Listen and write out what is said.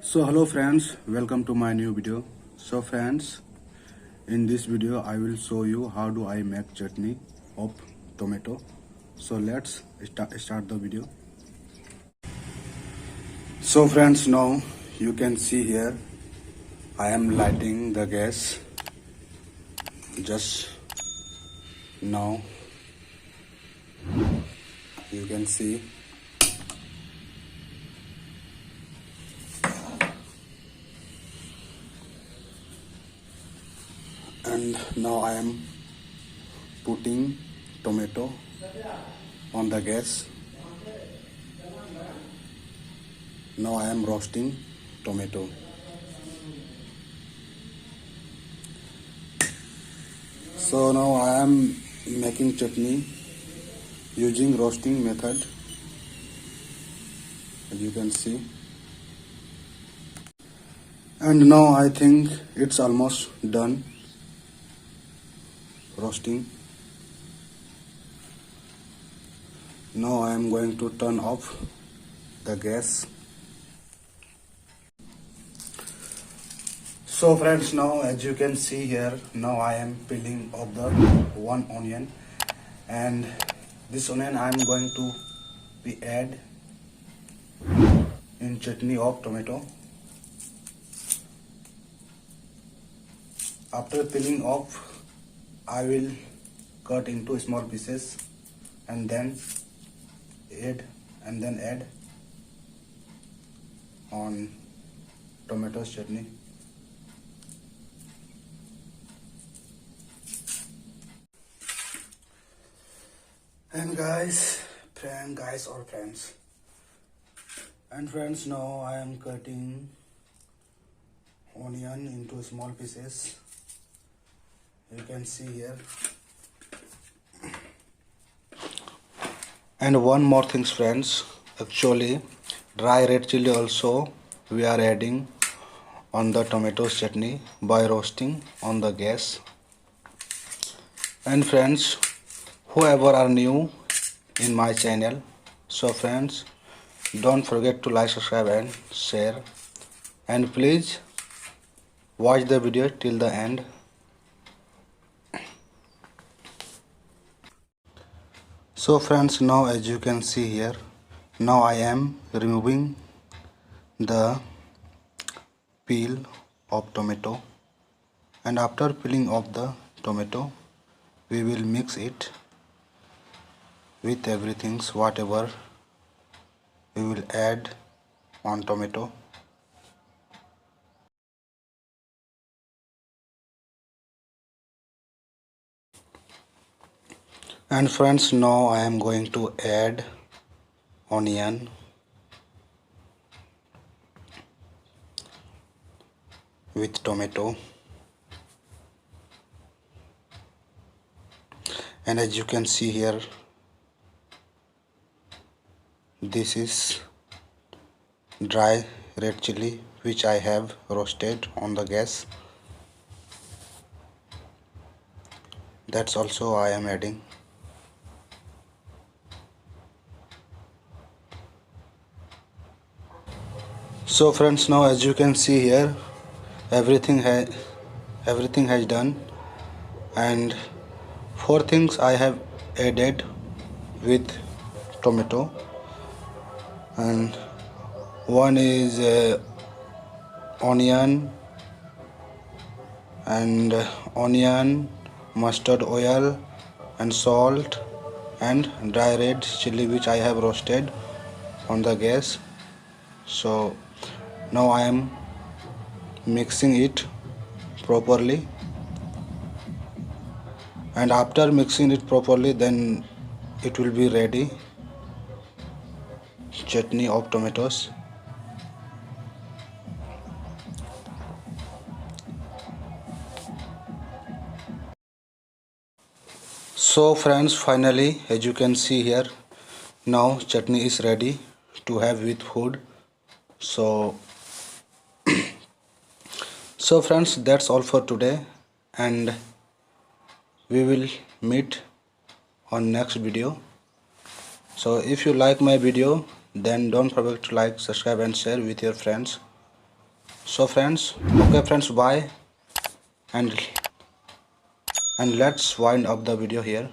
So hello friends, welcome to my new video. So friends, in this video I will show you how do I make chutney of tomato. So let's start the video. So friends, now you can see here I am lighting the gas just now. You can see and now I am putting tomato on the gas. Now I am roasting tomato. So now I am making chutney using roasting method, as you can see. And now I think it's almost done roasting. Now I am going to turn off the gas. So friends, now as you can see here, now I am peeling off the one onion, and this onion I am going to be add in chutney of tomato. After peeling off, I will cut into small pieces and then add on tomato chutney. And guys or friends, now I am cutting onion into small pieces. You can see here. And one more thing friends, actually dry red chili also we are adding on the tomato chutney by roasting on the gas. And friends, whoever are new in my channel, so friends, don't forget to like, subscribe and share, and please watch the video till the end. So friends, now as you can see here, now I am removing the peel of tomato, and after peeling off the tomato we will mix it with everything whatever we will add on tomato. And friends, now I am going to add onion, with tomato, and as you can see here, this is dry red chili which I have roasted on the gas. That's also I am adding. So friends, now as you can see here, everything has done, and four things I have added with tomato, and one is onion, mustard oil and salt, and dry red chili which I have roasted on the gas. So now I am mixing it properly, and after mixing it properly, then it will be ready chutney of tomatoes. So friends, finally as you can see here, now chutney is ready to have with food. So friends, that's all for today, and we will meet on next video. So if you like my video, then don't forget to like, subscribe and share with your friends. So friends, okay friends, bye, and let's wind up the video here.